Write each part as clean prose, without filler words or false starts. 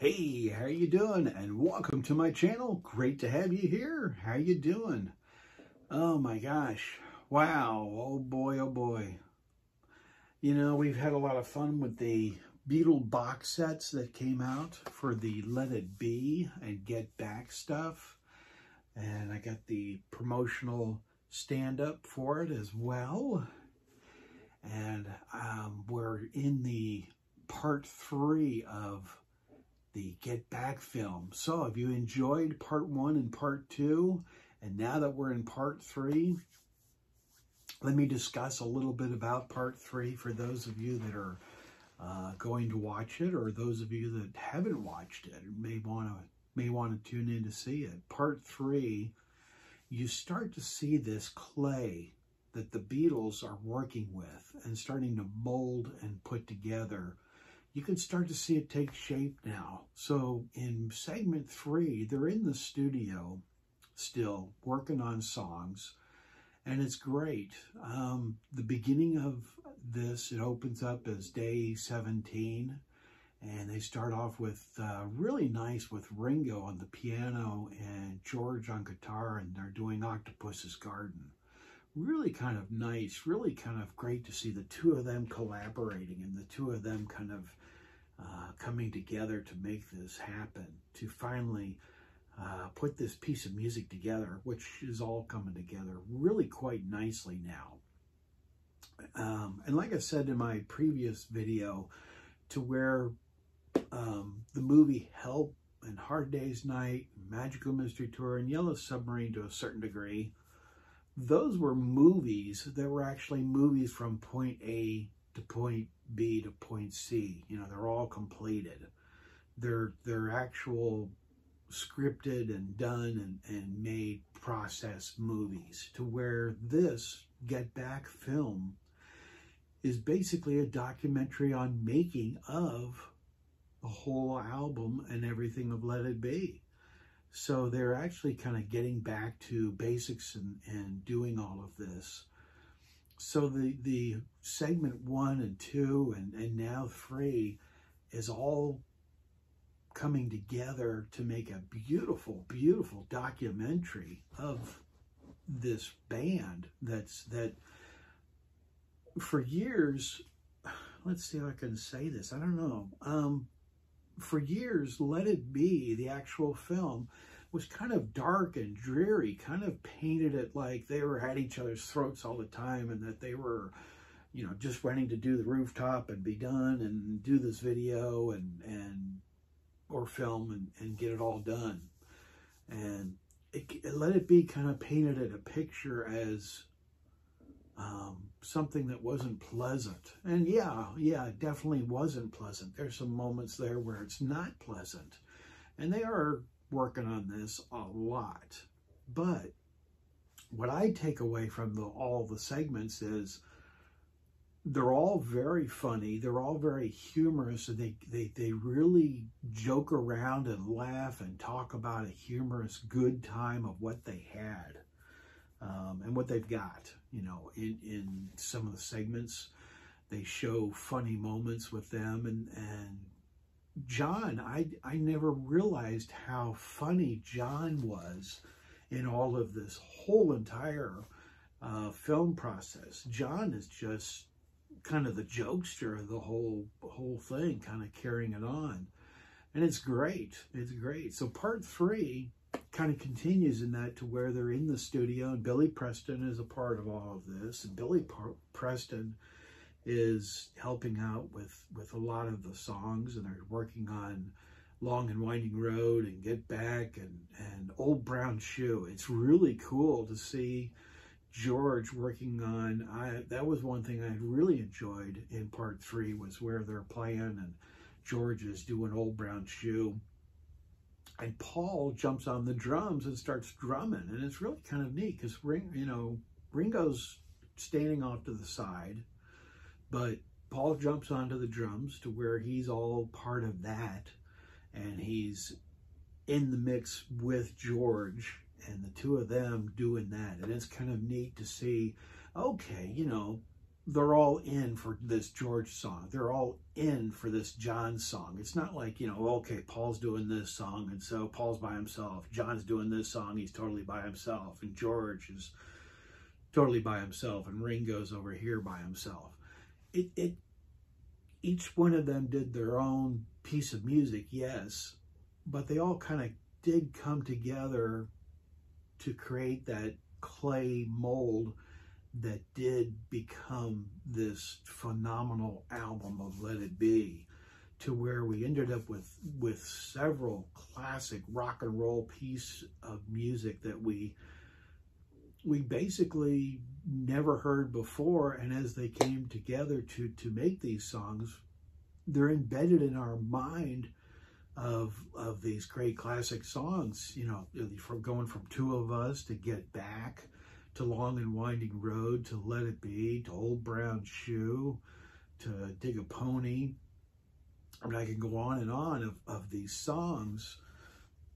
Hey, how you doing? And welcome to my channel. Great to have you here. How you doing? Oh my gosh. Wow. Oh boy, oh boy. You know, we've had a lot of fun with the Beatles box sets that came out for the Let It Be and Get Back stuff. And I got the promotional stand-up for it as well. And we're in the part 3 of the Get Back film. So if you enjoyed part 1 and part 2, and now that we're in part 3, let me discuss a little bit about part 3 for those of you that are going to watch it, or those of you that haven't watched it and may want to tune in to see it. Part 3, you start to see this clay that the Beatles are working with and starting to mold and put together. You can start to see it take shape now. So in segment 3, they're in the studio still working on songs, and it's great. The beginning of this, it opens up as day 17, and they start off with really nice with Ringo on the piano and George on guitar, and they're doing Octopus's Garden. Really kind of nice, really kind of great to see the two of them collaborating and the two of them kind of coming together to make this happen, to finally put this piece of music together, which is all coming together really quite nicely now. And like I said in my previous video, to where the movie Help and Hard Day's Night, Magical Mystery Tour, and Yellow Submarine to a certain degree, those were movies that were actually movies from point A to point B to point C. You know, they're all completed. They're actual scripted and done and made processed movies, to where this Get Back film is basically a documentary on making of the whole album and everything of Let It Be. So they're actually kind of getting back to basics and doing all of this. So the segment 1 and 2 and now 3 is all coming together to make a beautiful, beautiful documentary of this band that for years, let's see if I can say this, I don't know. For years, Let It Be, the actual film, was kind of dark and dreary, kind of painted it like they were at each other's throats all the time, and that they were, you know, just wanting to do the rooftop and be done and do this video or film and get it all done. And Let It Be kind of painted it a picture as something that wasn't pleasant. And yeah, it definitely wasn't pleasant. There's some moments there where it's not pleasant. And they are working on this a lot. But what I take away from all the segments is they're all very funny. They're all very humorous. And they really joke around and laugh and talk about a humorous good time of what they had. And what they've got, you know, in some of the segments. They show funny moments with them. And John, I never realized how funny John was in all of this whole entire film process. John is just kind of the jokester of the whole thing, kind of carrying it on. And it's great. It's great. So part 3 kind of continues in that, to where they're in the studio, and Billy Preston is a part of all of this. And Billy Preston is helping out with a lot of the songs, and they're working on Long and Winding Road and Get Back and Old Brown Shoe. It's really cool to see George working on, that was one thing I really enjoyed in part 3, was where they're playing and George is doing Old Brown Shoe. And Paul jumps on the drums and starts drumming. And it's really kind of neat because, Ringo's standing off to the side, but Paul jumps onto the drums, to where he's all part of that. And he's in the mix with George and the two of them doing that. And it's kind of neat to see, okay, you know, they're all in for this George song. They're all in for this John song. It's not like, you know, okay, Paul's doing this song, and so Paul's by himself. John's doing this song, he's totally by himself. And George is totally by himself. And Ringo's over here by himself. Each one of them did their own piece of music, yes, but they all kind of did come together to create that clay mold that did become this phenomenal album of Let It Be, to where we ended up with several classic rock and roll pieces of music that we basically never heard before. And as they came together to make these songs, they're embedded in our mind of these great classic songs, you know, from going from Two of Us to Get Back, to Long and Winding Road, to Let It Be, to Old Brown Shoe, to Dig a Pony. I mean, I can go on and on of these songs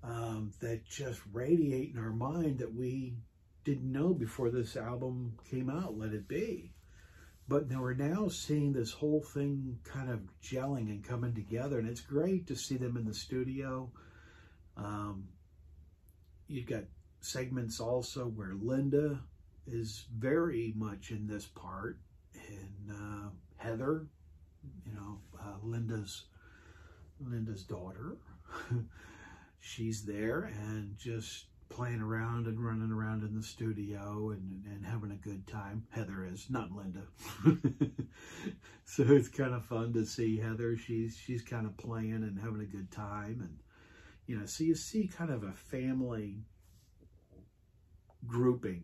that just radiate in our mind that we didn't know before this album came out, Let It Be. But now we're now seeing this whole thing kind of gelling and coming together, and it's great to see them in the studio. You've got segments also where Linda is very much in this part, and Heather, you know, Linda's daughter, she's there and just playing around and running around in the studio and having a good time. Heather is, not Linda. So it's kind of fun to see Heather. She's kind of playing and having a good time. And, you know, so you see kind of a family grouping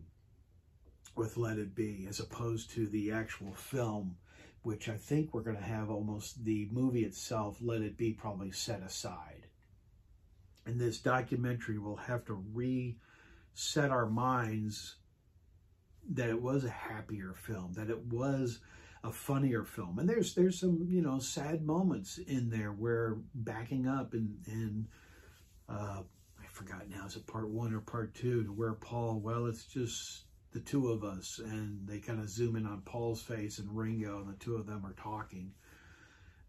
with Let It Be, as opposed to the actual film, which I think we're going to have almost the movie itself, Let It Be, probably set aside. And this documentary will have to reset our minds that it was a happier film, that it was a funnier film. And there's some, you know, sad moments in there where backing up and I forgot now, is it part 1 or part 2, to where Paul, well, it's just the two of us, and they kind of zoom in on Paul's face and Ringo, and the two of them are talking.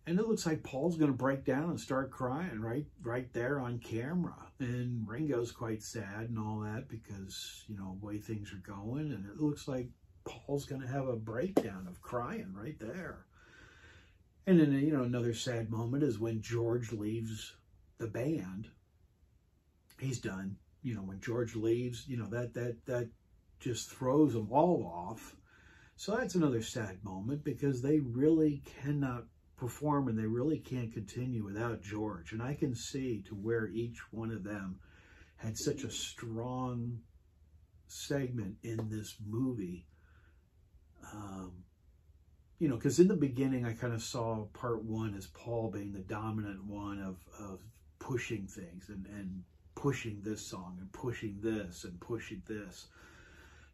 And it looks like Paul's going to break down and start crying right there on camera. And Ringo's quite sad and all that because, you know, the way things are going. And it looks like Paul's going to have a breakdown of crying right there. And then, you know, another sad moment is when George leaves the band. He's done. You know, when George leaves, you know, that just throws them all off. So that's another sad moment because they really cannot perform, and they really can't continue without George. And I can see to where each one of them had such a strong segment in this movie. You know, because in the beginning I kind of saw part 1 as Paul being the dominant one of pushing things and pushing this song and pushing this and pushing this,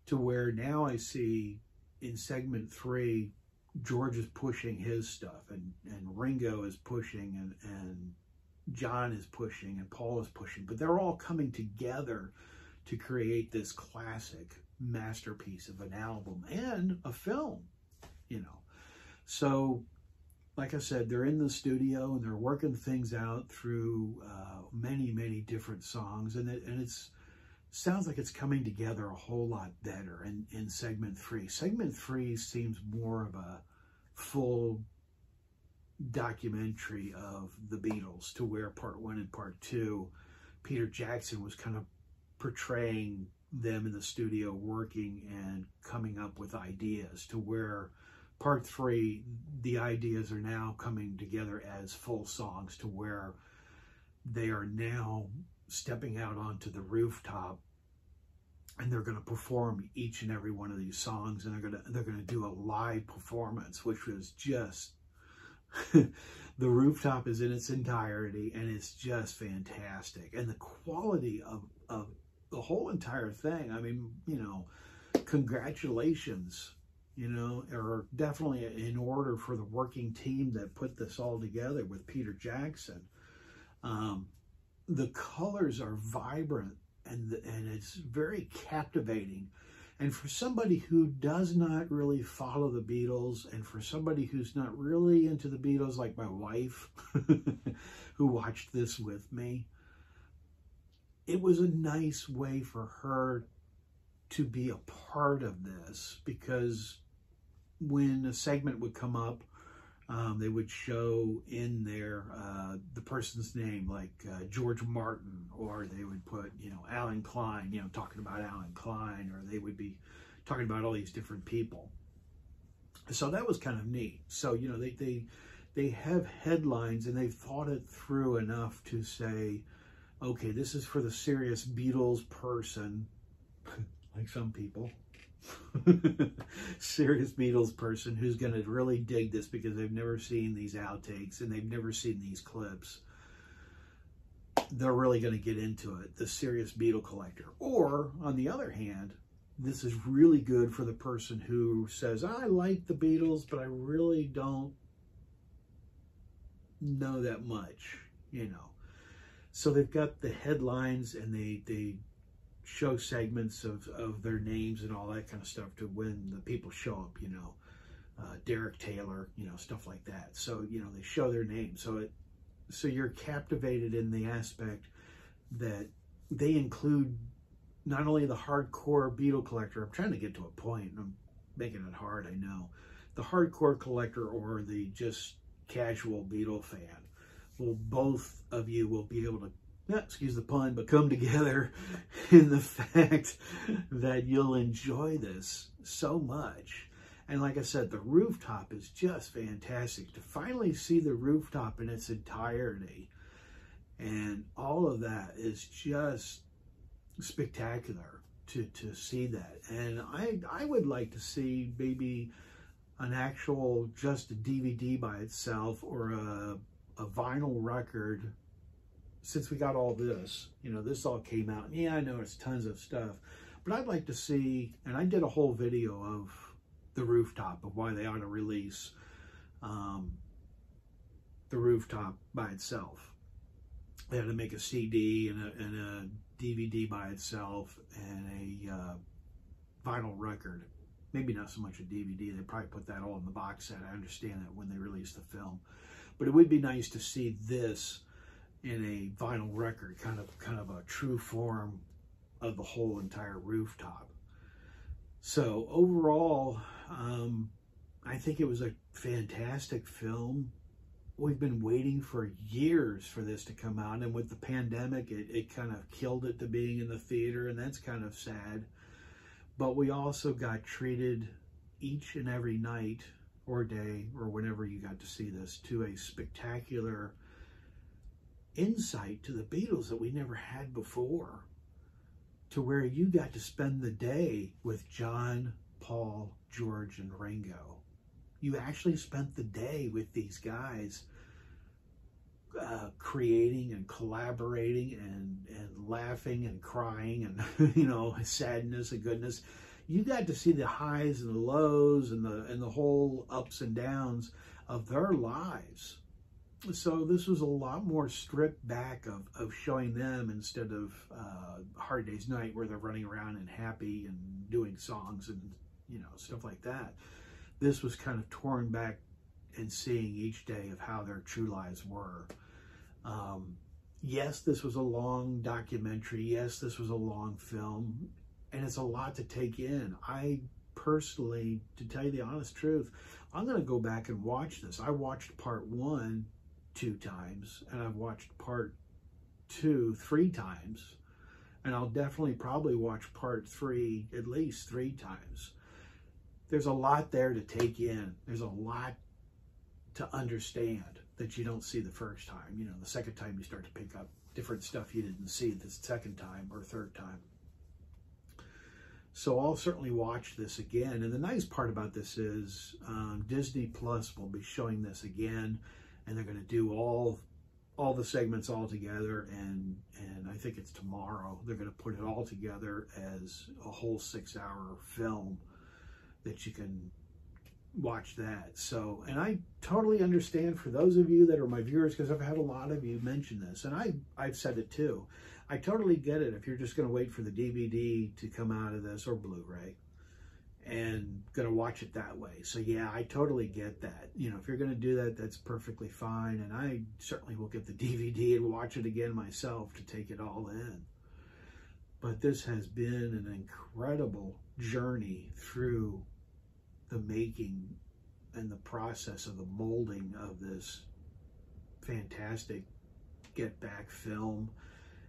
to where now I see in segment 3 George is pushing his stuff, and Ringo is pushing, and John is pushing, and Paul is pushing, but they're all coming together to create this classic masterpiece of an album and a film, you know. So, like I said, they're in the studio and they're working things out through many different songs, and it's sounds like it's coming together a whole lot better in segment 3. Segment 3 seems more of a full documentary of the Beatles, to where part 1 and part 2, Peter Jackson was kind of portraying them in the studio working and coming up with ideas, to where part 3, the ideas are now coming together as full songs, to where they are now stepping out onto the rooftop and they're going to perform each and every one of these songs, and they're going to do a live performance, which was just the rooftop is in its entirety, and it's just fantastic. And the quality of the whole entire thing, I mean, you know, congratulations, you know, are definitely in order for the working team that put this all together with Peter Jackson. The colors are vibrant, and it's very captivating. And for somebody who does not really follow the Beatles, and for somebody who's not really into the Beatles, like my wife, who watched this with me, it was a nice way for her to be a part of this, because when a segment would come up, they would show in there the person's name, like George Martin, or they would put, Alan Klein, talking about Alan Klein, or they would be talking about all these different people. So that was kind of neat. So, they have headlines, and they've thought it through enough to say, okay, this is for the serious Beatles person, like some people. Serious Beatles person who's going to really dig this because they've never seen these outtakes and they've never seen these clips. They're really going to get into it, the serious Beatle collector. Or, on the other hand, this is really good for the person who says, I like the Beatles, but I really don't know that much, So they've got the headlines, and they show segments of their names and all that kind of stuff to when the people show up, Derek Taylor, stuff like that. So, they show their names. So you're captivated in the aspect that they include not only the hardcore Beatle collector. I'm trying to get to a point, and I'm making it hard, I know. The hardcore collector or the just casual Beatle fan. Well, both of you will be able to, excuse the pun, but come together in the fact that you'll enjoy this so much. And like I said, the rooftop is just fantastic. To finally see the rooftop in its entirety and all of that is just spectacular to see that. And I would like to see maybe an actual just a DVD by itself, or a vinyl record. Since we got all this, this all came out. Yeah, I know it's tons of stuff, but I'd like to see, and I did a whole video of the rooftop, of why they ought to release the rooftop by itself. They had to make a CD and a DVD by itself, and a vinyl record. Maybe not so much a DVD. They probably put that all in the box set. I understand that when they released the film, but it would be nice to see this in a vinyl record, kind of a true form of the whole entire rooftop. So overall, I think it was a fantastic film. We've been waiting for years for this to come out, and with the pandemic, it kind of killed it to being in the theater, and that's kind of sad. But we also got treated each and every night or day, or whenever you got to see this, to a spectacular insight to the Beatles that we never had before, to where you got to spend the day with John, Paul, George, and Ringo. You actually spent the day with these guys, creating and collaborating and laughing and crying and sadness and goodness. You got to see the highs and the lows and the whole ups and downs of their lives. So this was a lot more stripped back of showing them, instead of Hard Day's Night, where they're running around and happy and doing songs and stuff like that. This was kind of torn back and seeing each day of how their true lives were. Yes, this was a long documentary. Yes, this was a long film, and it's a lot to take in. I personally, to tell you the honest truth, I'm going to go back and watch this. I watched part 1 2 times, and I've watched part 2 3 times, and I'll definitely probably watch part 3 at least 3 times. There's a lot there to take in. There's a lot to understand that you don't see the first time. The second time you start to pick up different stuff you didn't see the second time or third time. So I'll certainly watch this again. And the nice part about this is Disney Plus will be showing this again, and they're going to do all the segments all together, and I think it's tomorrow. They're going to put it all together as a whole 6-hour film that you can watch that. So, and I totally understand for those of you that are my viewers, because I've had a lot of you mention this, and I've said it too. I totally get it if you're just going to wait for the DVD to come out of this, or Blu-ray. and going to watch it that way. So yeah, I totally get that. You know, if you're going to do that, that's perfectly fine. And I certainly will get the DVD and watch it again myself to take it all in. But this has been an incredible journey through the making and the process of the molding of this fantastic Get Back film,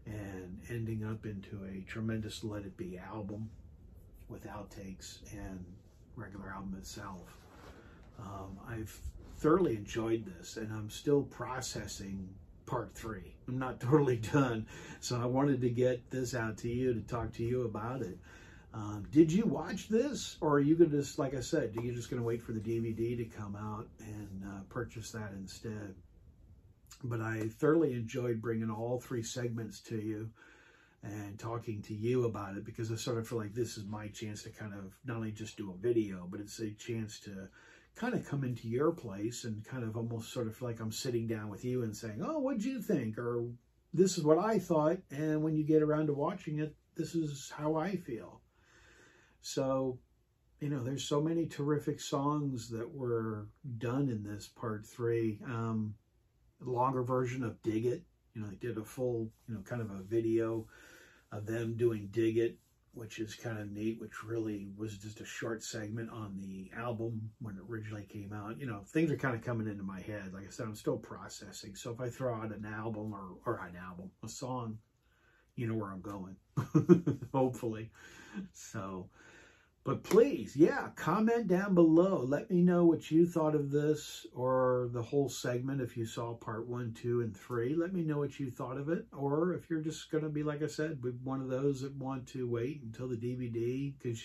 and ending up into a tremendous Let It Be album with outtakes and regular album itself. I've thoroughly enjoyed this, and I'm still processing part 3. I'm not totally done, so I wanted to get this out to you to talk to you about it. Did you watch this, or are you going to just, like I said, are you just going to wait for the DVD to come out and purchase that instead? But I thoroughly enjoyed bringing all 3 segments to you and talking to you about it, because I sort of feel like this is my chance to kind of not only just do a video, but it's a chance to kind of come into your place and kind of almost sort of feel like I'm sitting down with you and saying, oh, what'd you think? Or this is what I thought. And when you get around to watching it, this is how I feel. So, you know, there's so many terrific songs that were done in this part 3. Longer version of Dig It. You know, they did a full, you know, kind of a video of them doing Dig It, which is kind of neat, which really was just a short segment on the album when it originally came out. You know, things are kind of coming into my head. Like I said, I'm still processing. So if I throw out an album a song, you know where I'm going, hopefully. So, but please, yeah, comment down below. Let me know what you thought of this or the whole segment. If you saw part 1, 2, and 3, let me know what you thought of it. Or if you're just going to be, like I said, one of those that want to wait until the DVD because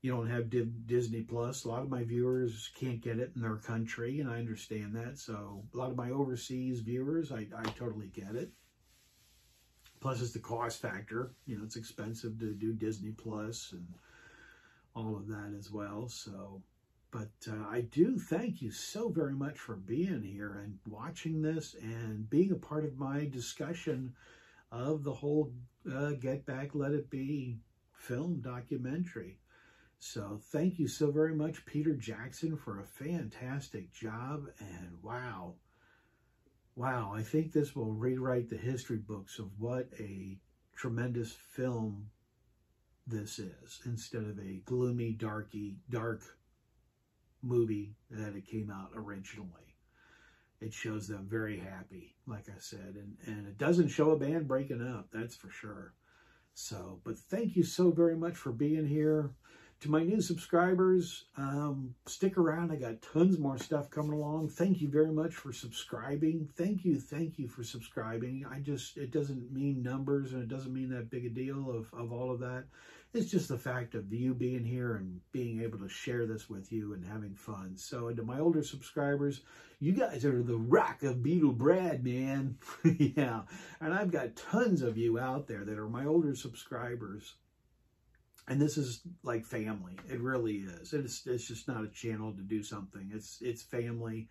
you don't have Disney Plus. A lot of my viewers can't get it in their country, and I understand that. So a lot of my overseas viewers, I totally get it. Plus, it's the cost factor. You know, it's expensive to do Disney Plus and all of that as well. So, but I do thank you so very much for being here and watching this and being a part of my discussion of the whole Get Back, Let It Be film documentary. So thank you so very much, Peter Jackson, for a fantastic job. And wow, I think this will rewrite the history books of what a tremendous film this is, instead of a gloomy, dark movie that it came out originally. It shows them very happy, like I said, and it doesn't show a band breaking up, that's for sure. So, but thank you so very much for being here. To my new subscribers, stick around. I got tons more stuff coming along. Thank you very much for subscribing. Thank you for subscribing. It doesn't mean numbers, and it doesn't mean that big a deal of all of that. It's just the fact of you being here and being able to share this with you and having fun. So, and to my older subscribers, you guys are the rock of Beatle Brad, man. Yeah, and I've got tons of you out there that are my older subscribers. And this is like family. It really is. It's just not a channel to do something. It's family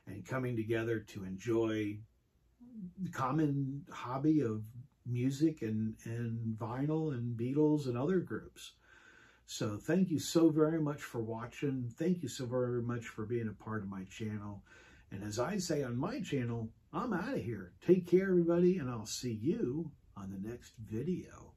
and coming together to enjoy the common hobby of music and vinyl and Beatles and other groups. So thank you so very much for watching. Thank you so very much for being a part of my channel. And as I say on my channel, I'm out of here. Take care, everybody, and I'll see you on the next video.